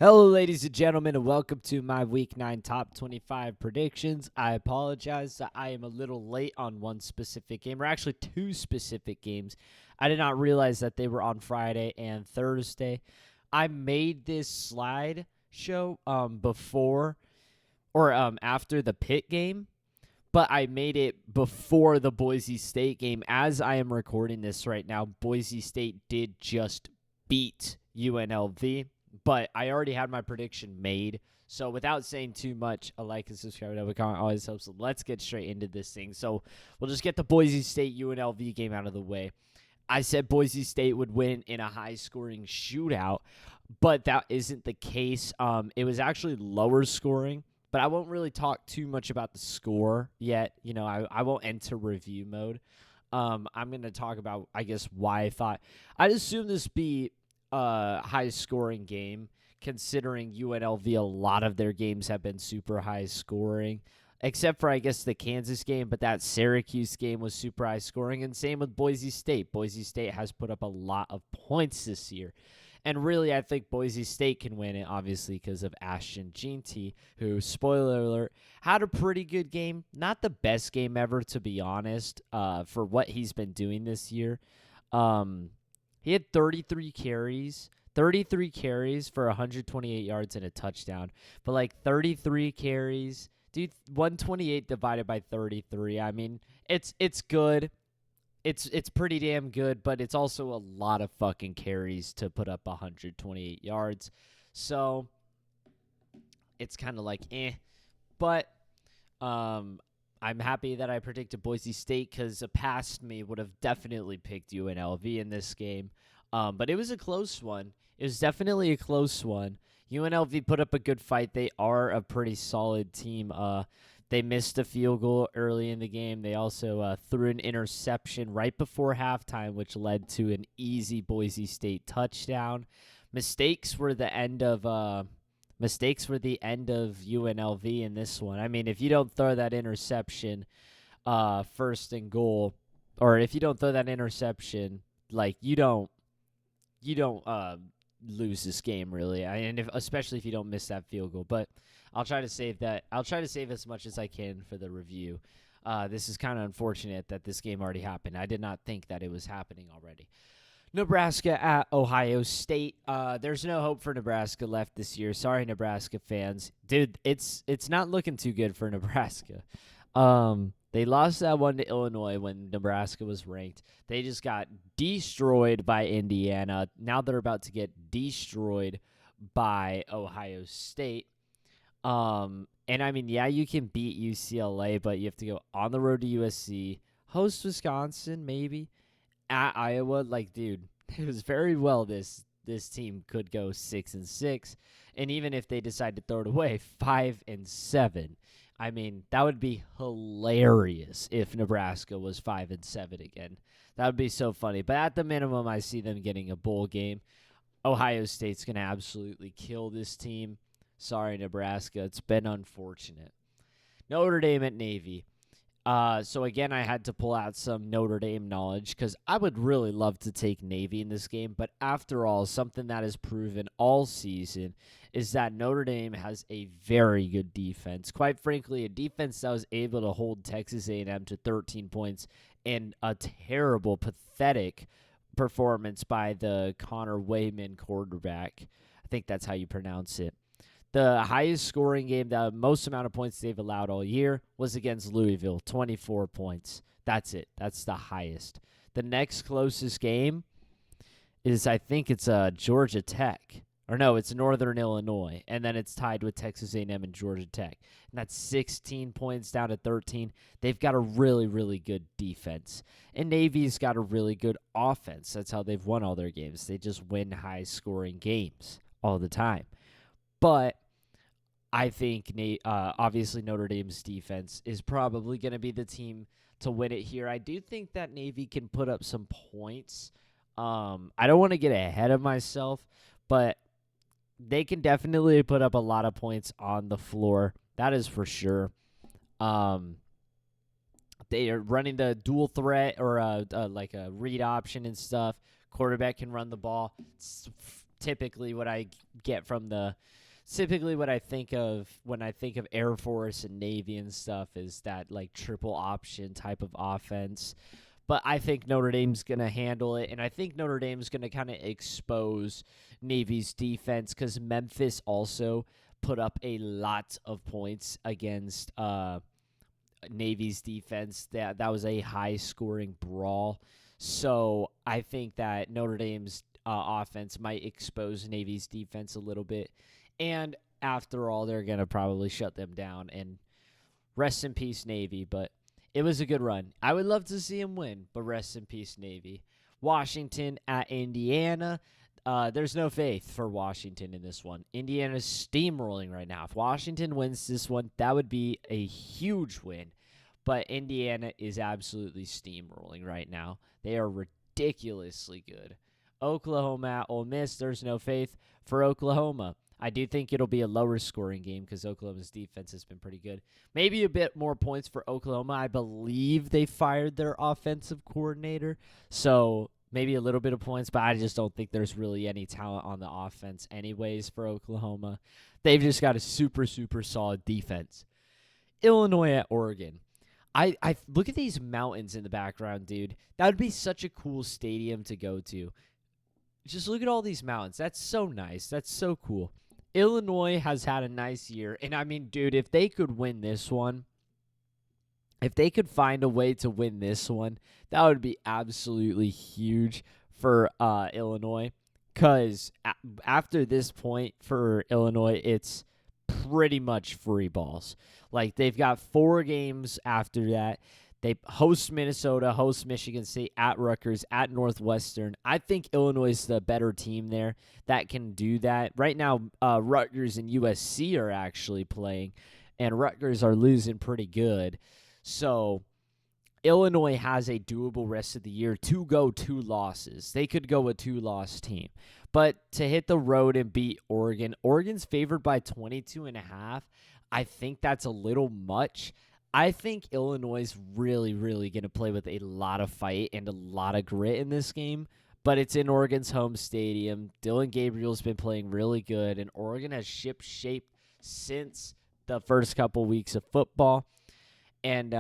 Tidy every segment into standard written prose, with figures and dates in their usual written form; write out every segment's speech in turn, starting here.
Hello, ladies and gentlemen, and welcome to my Week 9 Top 25 predictions. I apologize that I am a little late on one specific game, or actually two specific games. I did not realize that they were on Friday and Thursday. I made this slide show before or after the Pitt game, but I made it before the Boise State game. As I am recording this right now, Boise State did just beat UNLV, but I already had my prediction made. So without saying too much, a like and subscribe to the comment always helps. So let's get straight into this thing. So we'll just get the Boise State UNLV game out of the way. I said Boise State would win in a high-scoring shootout, but that isn't the case. It was actually lower scoring, but I won't really talk too much about the score yet. I won't enter review mode. I'm going to talk about, I guess, why I thought. I'd assume this be a high-scoring game, considering UNLV, a lot of their games have been super high-scoring, except for, I guess, the Kansas game, but that Syracuse game was super high-scoring, and same with Boise State. Boise State has put up a lot of points this year. And really, I think Boise State can win it, obviously, because of Ashton Jeanty, who, spoiler alert, had a pretty good game. Not the best game ever, to be honest, for what he's been doing this year. He had 33 carries. 33 carries for 128 yards and a touchdown. But, 33 carries, dude, 128 divided by 33. I mean, it's good. It's pretty damn good, but it's also a lot of fucking carries to put up 128 yards. So it's kind of like But I'm happy that I predicted Boise State because a past me would have definitely picked UNLV in this game. But it was a close one. It was definitely a close one. UNLV put up a good fight. They are a pretty solid team. They missed a field goal early in the game. They also threw an interception right before halftime, which led to an easy Boise State touchdown. Mistakes were the end of UNLV in this one. I mean, if you don't throw that interception first and goal, or if you don't throw that interception, you don't lose this game really. Especially if you don't miss that field goal. But I'll try to save that. I'll try to save as much as I can for the review. This is kind of unfortunate that this game already happened. I did not think that it was happening already. Nebraska at Ohio State. There's no hope for Nebraska left this year. Sorry, Nebraska fans. Dude, it's not looking too good for Nebraska. They lost that one to Illinois when Nebraska was ranked. They just got destroyed by Indiana. Now they're about to get destroyed by Ohio State. And I mean, yeah, you can beat UCLA, but you have to go on the road to USC, host Wisconsin, maybe at Iowa. Dude, it was very well this team could go 6-6, and even if they decide to throw it away, 5-7. I mean, that would be hilarious if Nebraska was 5-7 again. That would be so funny. But at the minimum, I see them getting a bowl game. Ohio State's gonna absolutely kill this team. Sorry, Nebraska. It's been unfortunate. Notre Dame at Navy. So again, I had to pull out some Notre Dame knowledge because I would really love to take Navy in this game. But after all, something that is proven all season is that Notre Dame has a very good defense. Quite frankly, a defense that was able to hold Texas A&M to 13 points and a terrible, pathetic performance by the Connor Wayman quarterback. I think that's how you pronounce it. The highest scoring game, the most amount of points they've allowed all year, was against Louisville, 24 points. That's it. That's the highest. The next closest game is, I think it's Georgia Tech. Or no, it's Northern Illinois. And then it's tied with Texas A&M and Georgia Tech. And that's 16 points down to 13. They've got a really, really good defense. And Navy's got a really good offense. That's how they've won all their games. They just win high-scoring games all the time. But I think obviously Notre Dame's defense is probably going to be the team to win it here. I do think that Navy can put up some points. I don't want to get ahead of myself, but they can definitely put up a lot of points on the floor. That is for sure. They are running the dual threat or like a read option and stuff. Quarterback can run the ball. typically what I get from the typically what I think of when I think of Air Force and Navy and stuff is that like triple option type of offense. But I think Notre Dame's going to handle it, and I think Notre Dame's going to kind of expose Navy's defense because Memphis also put up a lot of points against Navy's defense. That was a high-scoring brawl. So I think that Notre Dame's offense might expose Navy's defense a little bit. And after all, they're going to probably shut them down. And rest in peace, Navy. But it was a good run. I would love to see him win, but rest in peace, Navy. Washington at Indiana. There's no faith for Washington in this one. Indiana's steamrolling right now. If Washington wins this one, that would be a huge win. But Indiana is absolutely steamrolling right now. They are ridiculously good. Oklahoma at Ole Miss, there's no faith for Oklahoma. I do think it'll be a lower scoring game because Oklahoma's defense has been pretty good. Maybe a bit more points for Oklahoma. I believe they fired their offensive coordinator, so maybe a little bit of points, but I just don't think there's really any talent on the offense anyways for Oklahoma. They've just got a super, super solid defense. Illinois at Oregon. I look at these mountains in the background, dude. That would be such a cool stadium to go to. Just look at all these mountains. That's so nice. That's so cool. Illinois has had a nice year. And, I mean, dude, if they could win this one, if they could find a way to win this one, that would be absolutely huge for Illinois. Because after this point for Illinois, it's pretty much free balls. Like, they've got 4 games after that. They host Minnesota, host Michigan State, at Rutgers, at Northwestern. I think Illinois is the better team there that can do that. Right now, Rutgers and USC are actually playing, and Rutgers are losing pretty good. So Illinois has a doable rest of the year to go 2 losses. They could go a 2-loss team. But to hit the road and beat Oregon, Oregon's favored by 22.5. I think that's a little much. I think Illinois is really, really going to play with a lot of fight and a lot of grit in this game, but it's in Oregon's home stadium. Dylan Gabriel's been playing really good, and Oregon has ship shape since the first couple weeks of football, and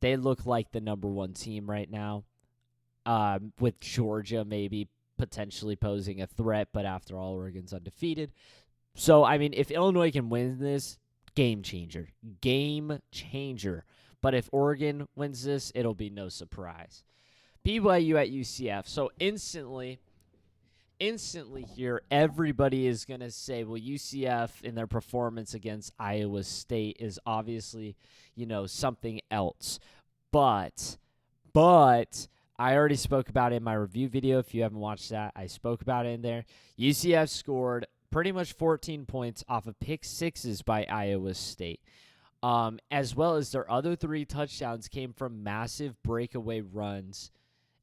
they look like the number 1 team right now, with Georgia maybe potentially posing a threat, but after all, Oregon's undefeated. So, I mean, if Illinois can win this, game changer. Game changer. But if Oregon wins this, it'll be no surprise. BYU at UCF. So instantly here, everybody is going to say, well, UCF in their performance against Iowa State is obviously, something else. But I already spoke about it in my review video. If you haven't watched that, I spoke about it in there. UCF scored pretty much 14 points off of pick sixes by Iowa State, as well as their other 3 touchdowns came from massive breakaway runs,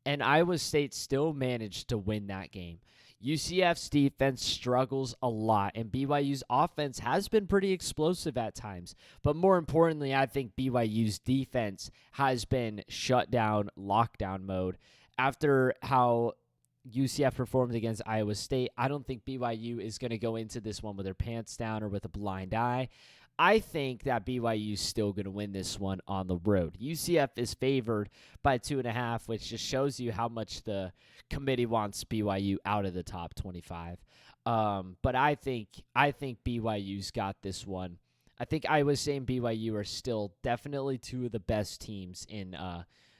and Iowa State still managed to win that game. UCF's defense struggles a lot, and BYU's offense has been pretty explosive at times, but more importantly, I think BYU's defense has been shut down, lockdown mode. After how UCF performed against Iowa State, I don't think BYU is going to go into this one with their pants down or with a blind eye. I think that BYU is still going to win this one on the road. UCF is favored by 2.5, which just shows you how much the committee wants BYU out of the top 25. But I think BYU's got this one. I think Iowa State and BYU are still definitely 2 of the best teams in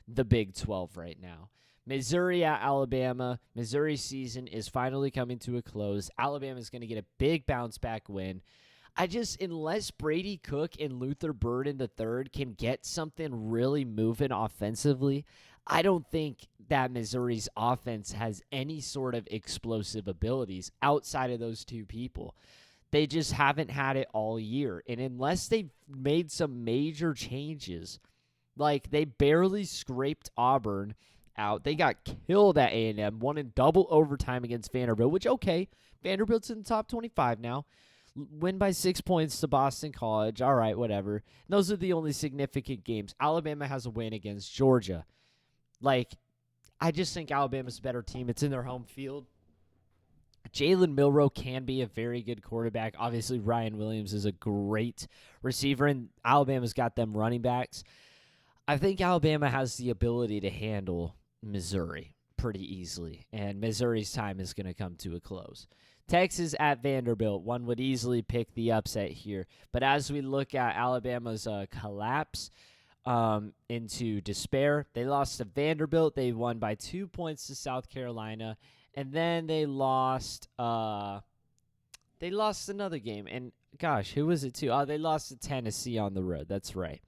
the Big 12 right now. Missouri at Alabama. Missouri's season is finally coming to a close. Alabama's going to get a big bounce-back win. Unless Brady Cook and Luther Burden III can get something really moving offensively, I don't think that Missouri's offense has any sort of explosive abilities outside of those 2 people. They just haven't had it all year. And unless they've made some major changes, like they barely scraped Auburn out. They got killed at A&M, won in double overtime against Vanderbilt, which, okay, Vanderbilt's in the top 25 now. Win by 6 points to Boston College. All right, whatever. And those are the only significant games. Alabama has a win against Georgia. I just think Alabama's a better team. It's in their home field. Jalen Milroe can be a very good quarterback. Obviously, Ryan Williams is a great receiver, and Alabama's got them running backs. I think Alabama has the ability to handle Missouri pretty easily, and Missouri's time is going to come to a close. Texas at Vanderbilt, one would easily pick the upset here. But as we look at Alabama's collapse into despair, they lost to Vanderbilt. They won by 2 points to South Carolina, and then they lost another game. And gosh, who was it to? Oh, they lost to Tennessee on the road. That's right.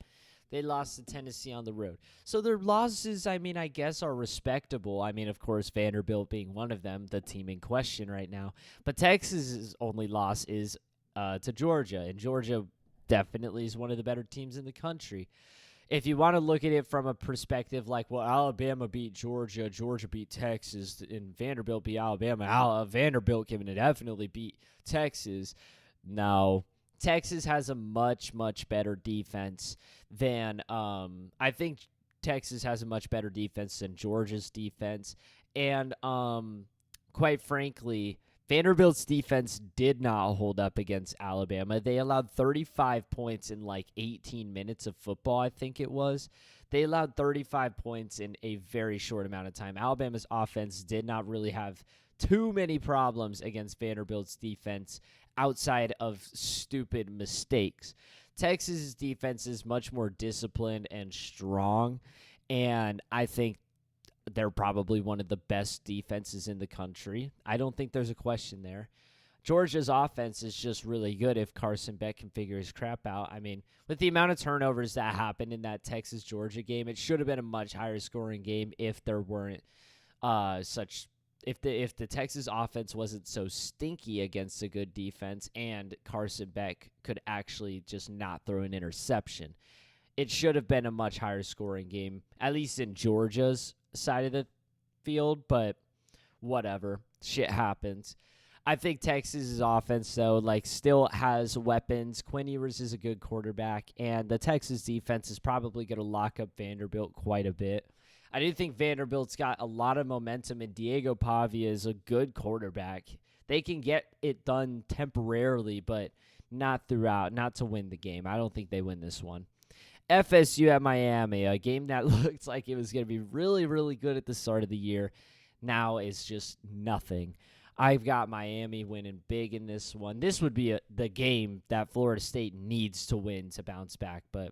They lost to Tennessee on the road. So their losses, I guess, are respectable. Of course, Vanderbilt being one of them, the team in question right now. But Texas's only loss is to Georgia, and Georgia definitely is one of the better teams in the country. If you want to look at it from a perspective like, well, Alabama beat Georgia, Georgia beat Texas, and Vanderbilt beat Alabama, Vanderbilt can definitely beat Texas. No. Texas has a much, much better defense than I think Texas has a much better defense than Georgia's defense. And quite frankly, Vanderbilt's defense did not hold up against Alabama. They allowed 35 points in like 18 minutes of football, I think it was. They allowed 35 points in a very short amount of time. Alabama's offense did not really have too many problems against Vanderbilt's defense outside of stupid mistakes. Texas's defense is much more disciplined and strong, and I think they're probably one of the best defenses in the country. I don't think there's a question there. Georgia's offense is just really good if Carson Beck can figure his crap out. With the amount of turnovers that happened in that Texas-Georgia game, it should have been a much higher scoring game if there weren't if the Texas offense wasn't so stinky against a good defense and Carson Beck could actually just not throw an interception. It should have been a much higher scoring game, at least in Georgia's side of the field, but whatever. Shit happens. I think Texas's offense, though, still has weapons. Quinn Ewers is a good quarterback, and the Texas defense is probably going to lock up Vanderbilt quite a bit. I do think Vanderbilt's got a lot of momentum, and Diego Pavia is a good quarterback. They can get it done temporarily, but not throughout, not to win the game. I don't think they win this one. FSU at Miami, a game that looked like it was going to be really, really good at the start of the year. Now it's just nothing. I've got Miami winning big in this one. This would be the game that Florida State needs to win to bounce back, but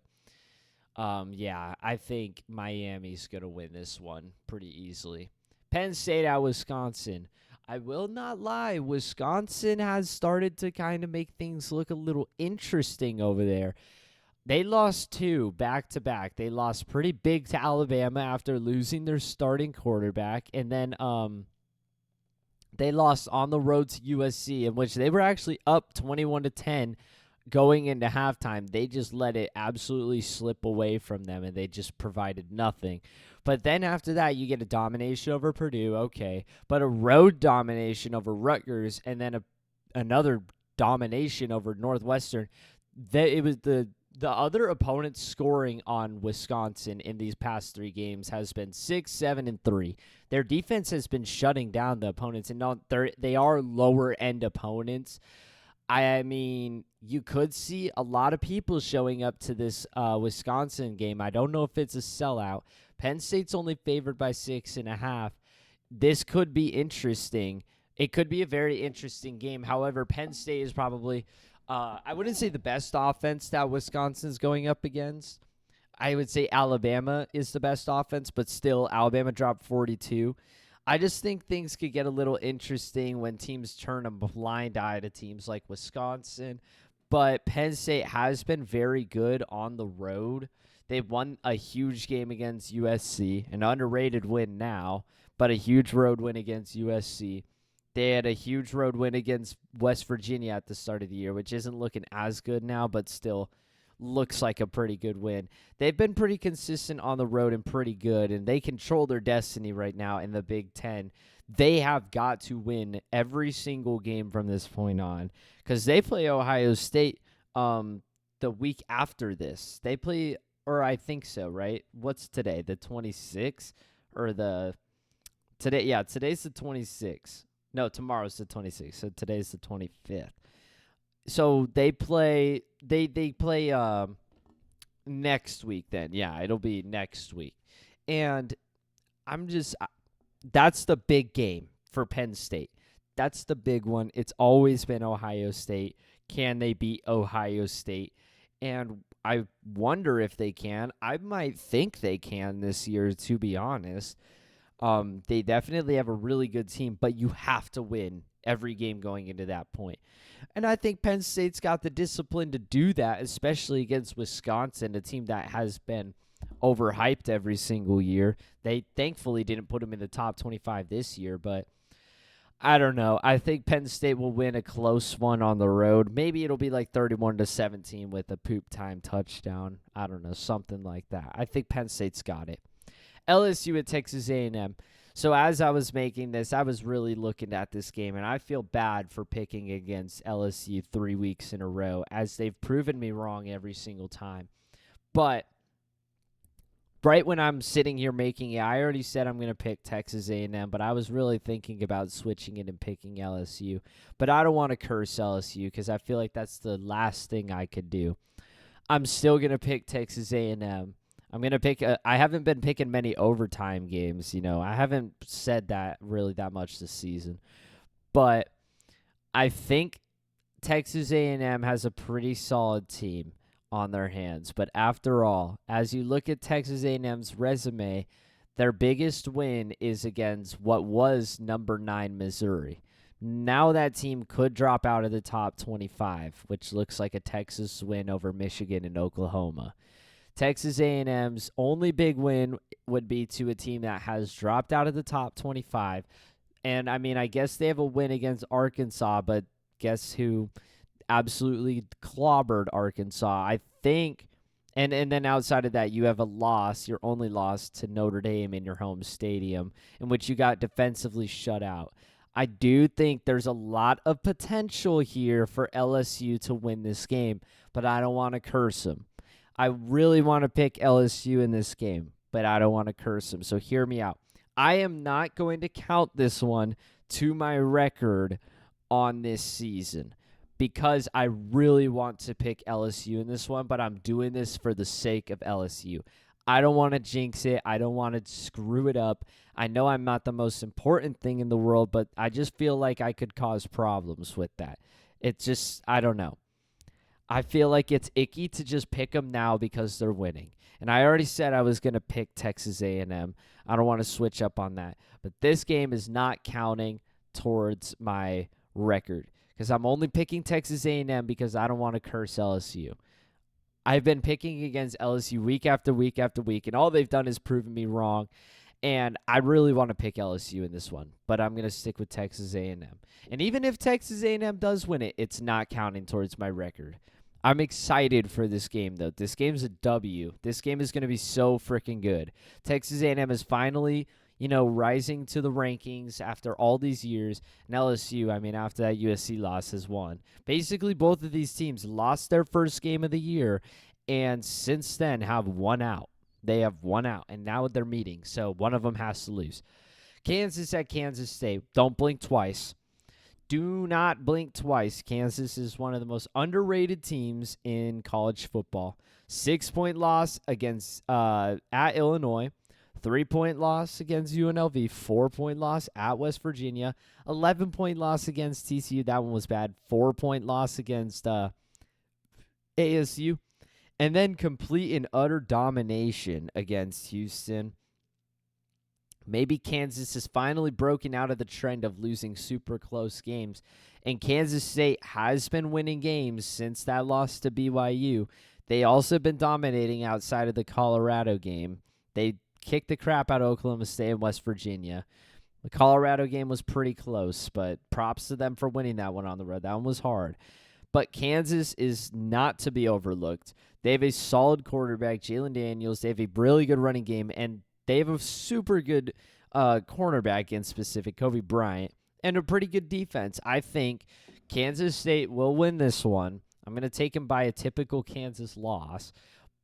I think Miami's going to win this one pretty easily. Penn State at Wisconsin. I will not lie, Wisconsin has started to kind of make things look a little interesting over there. They lost 2 back-to-back. They lost pretty big to Alabama after losing their starting quarterback, and then they lost on the road to USC, in which they were actually up 21-10 going into halftime. They just let it absolutely slip away from them, and they just provided nothing. But then after that, you get a domination over Purdue, okay, but a road domination over Rutgers, and then another domination over Northwestern. It was the other opponents scoring on Wisconsin in these past 3 games has been 6, 7, and 3. Their defense has been shutting down the opponents, and they are lower-end opponents. You could see a lot of people showing up to this Wisconsin game. I don't know if it's a sellout. Penn State's only favored by 6.5. This could be interesting. It could be a very interesting game. However, Penn State is probably, I wouldn't say the best offense that Wisconsin's going up against. I would say Alabama is the best offense, but still, Alabama dropped 42. I just think things could get a little interesting when teams turn a blind eye to teams like Wisconsin. But Penn State has been very good on the road. They've won a huge game against USC, an underrated win now, but a huge road win against USC. They had a huge road win against West Virginia at the start of the year, which isn't looking as good now, but still looks like a pretty good win. They've been pretty consistent on the road and pretty good, and they control their destiny right now in the Big Ten. They have got to win every single game from this point on because they play Ohio State the week after this. They play, or I think so, right? What's today, the 26th? Or today's the 26th. No, tomorrow's the 26th. So today's the 25th. So they play next week then. Yeah, it'll be next week. And I'm just that's the big game for Penn State. That's the big one. It's always been Ohio State. Can they beat Ohio State? And I wonder if they can. I might think they can this year, to be honest. They definitely have a really good team, but you have to win every game going into that point. And I think Penn State's got the discipline to do that, especially against Wisconsin, a team that has been overhyped every single year. They thankfully didn't put them in the top 25 this year, but I don't know. I think Penn State will win a close one on the road. Maybe it'll be like 31-17 with a poop time touchdown. I don't know, something like that. I think Penn State's got it. LSU at Texas A&M. So as I was making this, I was really looking at this game, and I feel bad for picking against LSU 3 weeks in a row, as they've proven me wrong every single time. But right when I'm sitting here making it, I already said I'm going to pick Texas A&M, but I was really thinking about switching it and picking LSU. But I don't want to curse LSU because I feel like that's the last thing I could do. I'm still going to pick Texas A&M. I'm going to pick I haven't been picking many overtime games, I haven't said that really that much this season. But I think Texas A&M has a pretty solid team on their hands. But after all, as you look at Texas A&M's resume, their biggest win is against what was number 9 Missouri. Now that team could drop out of the top 25, which looks like a Texas win over Michigan and Oklahoma. Texas A&M's only big win would be to a team that has dropped out of the top 25. And, I guess they have a win against Arkansas, but guess who absolutely clobbered Arkansas? I think, and then outside of that, you have a loss, your only loss to Notre Dame in your home stadium, in which you got defensively shut out. I do think there's a lot of potential here for LSU to win this game, but I don't want to curse them. I really want to pick LSU in this game, but I don't want to curse them. So hear me out. I am not going to count this one to my record on this season because I really want to pick LSU in this one, but I'm doing this for the sake of LSU. I don't want to jinx it. I don't want to screw it up. I know I'm not the most important thing in the world, but I just feel like I could cause problems with that. It's just, I don't know. I feel like it's icky to just pick them now because they're winning. And I already said I was going to pick Texas A&M. I don't want to switch up on that. But this game is not counting towards my record because I'm only picking Texas A&M because I don't want to curse LSU. I've been picking against LSU week after week after week, and all they've done is proven me wrong. And I really want to pick LSU in this one, but I'm going to stick with Texas A&M. And even if Texas A&M does win it, it's not counting towards my record. I'm excited for this game, though. This game's a W. This game is going to be so freaking good. Texas A&M is finally, rising to the rankings after all these years. And LSU, after that USC loss, has won. Basically, both of these teams lost their first game of the year, and since then have won out. They have won out, and now they're meeting, so one of them has to lose. Kansas at Kansas State. Don't blink twice. Do not blink twice. Kansas is one of the most underrated teams in college football. 6-point loss against at Illinois. 3-point loss against UNLV. 4-point loss at West Virginia. 11-point loss against TCU. That one was bad. 4-point loss against ASU. And then complete and utter domination against Houston. Maybe Kansas has finally broken out of the trend of losing super close games. And Kansas State has been winning games since that loss to BYU. They also been dominating outside of the Colorado game. They kicked the crap out of Oklahoma State and West Virginia. The Colorado game was pretty close, but props to them for winning that one on the road. That one was hard. But Kansas is not to be overlooked. They have a solid quarterback, Jalen Daniels. They have a really good running game, and they have a super good cornerback in specific, Kobe Bryant, and a pretty good defense. I think Kansas State will win this one. I'm going to take them by a typical Kansas loss,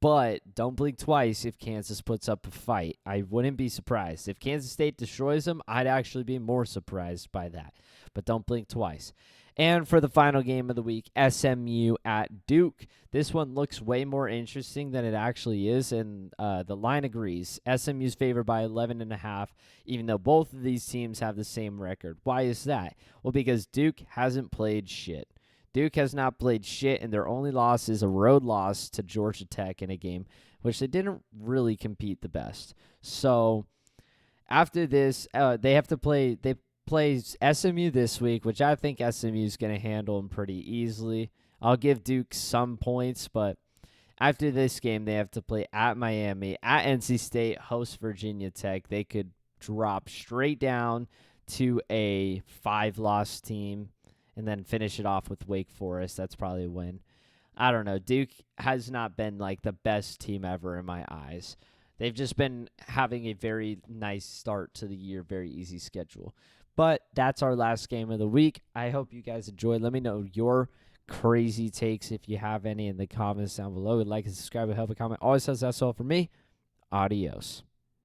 But don't blink twice if Kansas puts up a fight. I wouldn't be surprised. If Kansas State destroys them, I'd actually be more surprised by that. But don't blink twice. And for the final game of the week, SMU at Duke. This one looks way more interesting than it actually is, and the line agrees. SMU's favored by 11.5, even though both of these teams have the same record. Why is that? Well, because Duke hasn't played shit. Duke has not played shit, and their only loss is a road loss to Georgia Tech in a game, which they didn't really compete the best. So after this, they have to play. They plays SMU this week, which I think SMU is going to handle them pretty easily. I'll give Duke some points, but after this game, they have to play at Miami, at NC State, host Virginia Tech. They could drop straight down to a 5-loss team and then finish it off with Wake Forest. That's probably a win. I don't know. Duke has not been like the best team ever in my eyes. They've just been having a very nice start to the year, very easy schedule. But that's our last game of the week. I hope you guys enjoyed. Let me know your crazy takes if you have any in the comments down below. Like and subscribe and help a comment. Always says that's all for me. Adios.